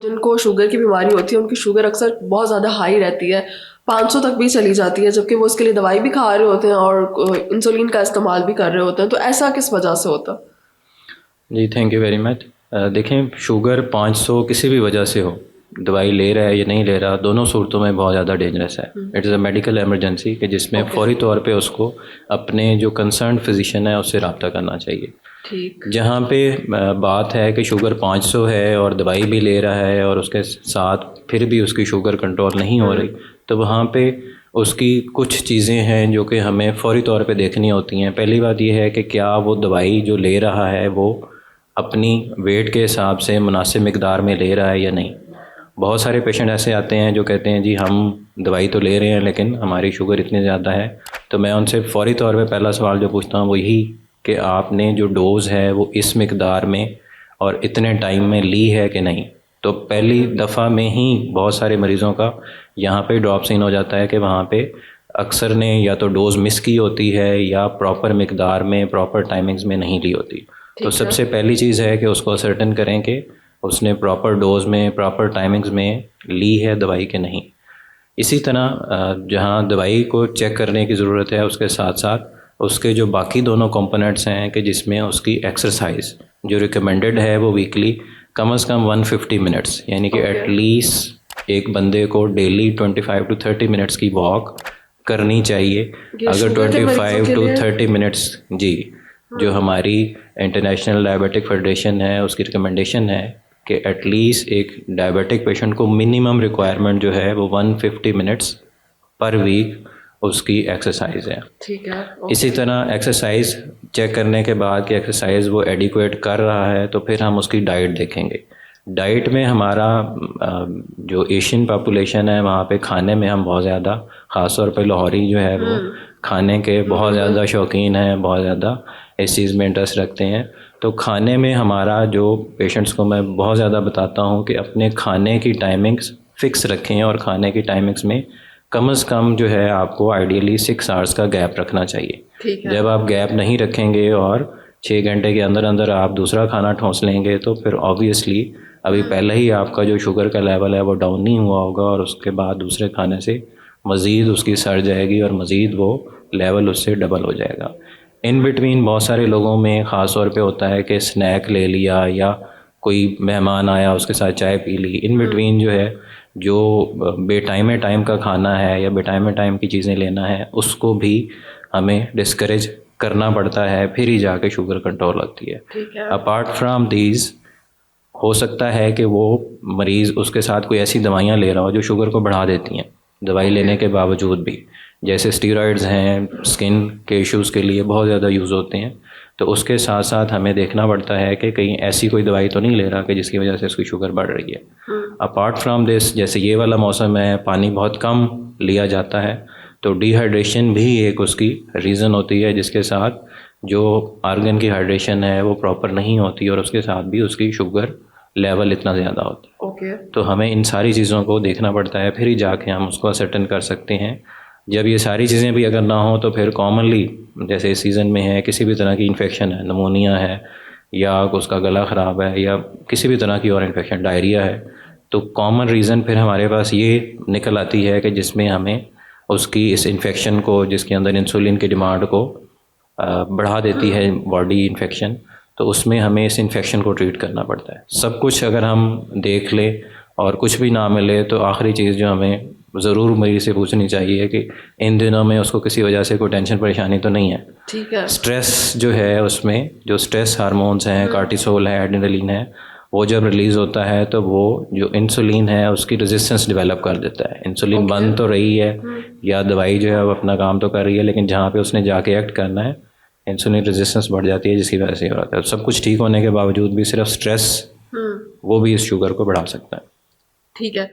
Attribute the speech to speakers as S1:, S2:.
S1: जिनको शुगर की बीमारी होती है उनकी शुगर अक्सर बहुत ज़्यादा हाई रहती है, 500 तक भी चली जाती है, जबकि वो उसके लिए दवाई भी खा रहे होते हैं और इंसुलिन का इस्तेमाल भी कर रहे होते हैं। तो ऐसा किस वजह से होता है?
S2: जी थैंक यू वेरी मच। देखें, शुगर 500 किसी भी वजह से हो, दवाई ले रहा है या नहीं ले रहा, दोनों सूरतों में बहुत ज़्यादा डेंजरस है। It is a medical emergency कि जिसमें
S1: ओके,
S2: फ़ौरी तौर पे उसको अपने जो कंसर्न फिजिशियन है उससे रब्ता करना चाहिए।
S1: ठीक।
S2: जहाँ पे बात है कि शुगर 500 है और दवाई भी ले रहा है और उसके साथ फिर भी उसकी शुगर कंट्रोल नहीं हो रही, तो वहाँ पे उसकी कुछ चीज़ें हैं जो कि हमें फ़ौरी तौर पे देखनी होती हैं। पहली बात यह है कि क्या वो दवाई जो ले रहा है वो अपनी वेट के हिसाब से मुनासिब मिकदार में ले रहा है या नहीं। बहुत सारे पेशेंट ऐसे आते हैं जो कहते हैं जी हम दवाई तो ले रहे हैं लेकिन हमारी शुगर इतनी ज़्यादा है। तो मैं उनसे फ़ौरी तौर पे पहला सवाल जो पूछता हूँ वो यही कि आपने जो डोज़ है वो इस मिकदार में और इतने टाइम में ली है कि नहीं। तो पहली दफ़ा में ही बहुत सारे मरीज़ों का यहाँ पे ड्रॉप सीन हो जाता है कि वहाँ पे अक्सर ने या तो डोज़ मिस की होती है या प्रॉपर मिकदार में प्रॉपर टाइमिंग्स में नहीं ली होती। तो
S1: ठीक है।
S2: सबसे पहली चीज़ है कि उसको सर्टेन करें कि उसने प्रॉपर डोज में प्रॉपर टाइमिंग्स में ली है दवाई के नहीं। इसी तरह जहाँ दवाई को चेक करने की ज़रूरत है उसके साथ साथ उसके जो बाकी दोनों कंपोनेंट्स हैं कि जिसमें उसकी एक्सरसाइज जो रिकमेंडेड है वो वीकली कम से कम 150 मिनट्स, यानी कि
S1: ओके,
S2: एटलीस्ट एक बंदे को डेली 25 टू 30 मिनट्स की वॉक करनी चाहिए।
S1: ये
S2: अगर
S1: शुगर के मरीजों
S2: 25
S1: के
S2: टू
S1: लिए।
S2: 30 मिनट्स, जी, जो हमारी इंटरनेशनल डायबिटिक फेडरेशन है उसकी रिकमेंडेशन है कि एटलीस्ट एक डायबिटिक पेशेंट को मिनिमम रिक्वायरमेंट जो है वो 150 मिनट्स पर वीक उसकी एक्सरसाइज है।
S1: ठीक है।
S2: इसी
S1: ओके।
S2: तरह एक्सरसाइज चेक करने के बाद कि एक्सरसाइज वो एडिक्वेट कर रहा है तो फिर हम उसकी डाइट देखेंगे। डाइट में हमारा जो एशियन पॉपुलेशन है वहाँ पे खाने में हम बहुत ज़्यादा, ख़ास तौर पे लाहौरी जो है वो खाने के बहुत ज़्यादा शौकीन हैं, बहुत ज़्यादा इस चीज़ में इंटरेस्ट रखते हैं। तो खाने में हमारा जो पेशेंट्स को मैं बहुत ज़्यादा बताता हूँ कि अपने खाने की टाइमिंग्स फ़िक्स रखें और खाने की टाइमिंग्स में कम से कम जो है आपको आइडियली 6 आवर्स का गैप रखना चाहिए।
S1: ठीक है।
S2: जब आप गैप नहीं रखेंगे और 6 घंटे के अंदर अंदर आप दूसरा खाना ठूंस लेंगे तो फिर ऑब्वियसली अभी पहले ही आपका जो शुगर का लेवल है वो डाउन नहीं हुआ होगा और उसके बाद दूसरे खाने से मज़ीद उसकी सड़ जाएगी और मज़ीद वो लेवल उससे डबल हो जाएगा। इन बिटवीन बहुत सारे लोगों में ख़ास तौर पे होता है कि स्नैक ले लिया या कोई मेहमान आया उसके साथ चाय पी ली। इन बिटवीन जो है जो बेटाइम टाइम का खाना है या बेटाइम टाइम की चीज़ें लेना है उसको भी हमें डिस्करेज करना पड़ता है, फिर ही जाके शुगर कंट्रोल लगती है।
S1: ठीक है।
S2: अपार्ट फ्राम दीज हो सकता है कि वो मरीज़ उसके साथ कोई ऐसी दवाइयाँ ले रहा हो जो शुगर को बढ़ा देती हैं दवाई
S1: ओके।
S2: लेने के बावजूद भी, जैसे स्टीरॉयड्स हैं, स्किन के इश्यूज़ के लिए बहुत ज़्यादा यूज़ होते हैं। तो उसके साथ साथ हमें देखना पड़ता है कि कहीं ऐसी कोई दवाई तो नहीं ले रहा कि जिसकी वजह से उसकी शुगर बढ़ रही है। अपार्ट फ्राम दिस, जैसे ये वाला मौसम है, पानी बहुत कम लिया जाता है, तो डिहाइड्रेशन भी एक उसकी रीज़न होती है जिसके साथ जो आर्गन की हाइड्रेशन है वो प्रॉपर नहीं होती और उसके साथ भी उसकी शुगर लेवल इतना ज़्यादा होता है।
S1: ओके।
S2: तो हमें इन सारी चीज़ों को देखना पड़ता है, फिर ही जाके हम उसको असर्टेन कर सकते हैं। जब ये सारी चीज़ें भी अगर ना हो तो फिर कॉमनली जैसे इस सीज़न में है किसी भी तरह की इन्फेक्शन है, नमोनिया है या उसका गला ख़राब है या किसी भी तरह की और इन्फेक्शन, डायरिया है, तो कॉमन रीज़न फिर हमारे पास ये निकल आती है कि जिसमें हमें उसकी इस इन्फेक्शन को, जिसके अंदर इंसुलिन की डिमांड को बढ़ा देती है बॉडी इन्फेक्शन, तो उसमें हमें इस इन्फेक्शन को ट्रीट करना पड़ता है। सब कुछ अगर हम देख लें और कुछ भी ना मिले तो आखिरी चीज़ जो हमें ज़रूर मरीज़ से पूछनी चाहिए कि इन दिनों में उसको किसी वजह से कोई टेंशन परेशानी तो नहीं है।
S1: ठीक है।
S2: स्ट्रेस जो है उसमें जो स्ट्रेस हार्मोन्स हैं, कार्टिसोल है, एड्रेनलिन है, वो जब रिलीज़ होता है तो वो जो इंसुलिन है उसकी रेजिस्टेंस डेवलप कर देता है। Insulin
S1: okay.
S2: बंद तो रही है या दवाई जो है वो अपना काम तो कर रही है, लेकिन जहाँ पे उसने जाके एक्ट करना है इंसुलिन रेजिस्टेंस बढ़ जाती है जिसकी वजह से हो रहा है। सब कुछ ठीक होने के बावजूद भी सिर्फ स्ट्रेस वो भी इस शुगर को बढ़ा सकता है।
S1: ठीक है।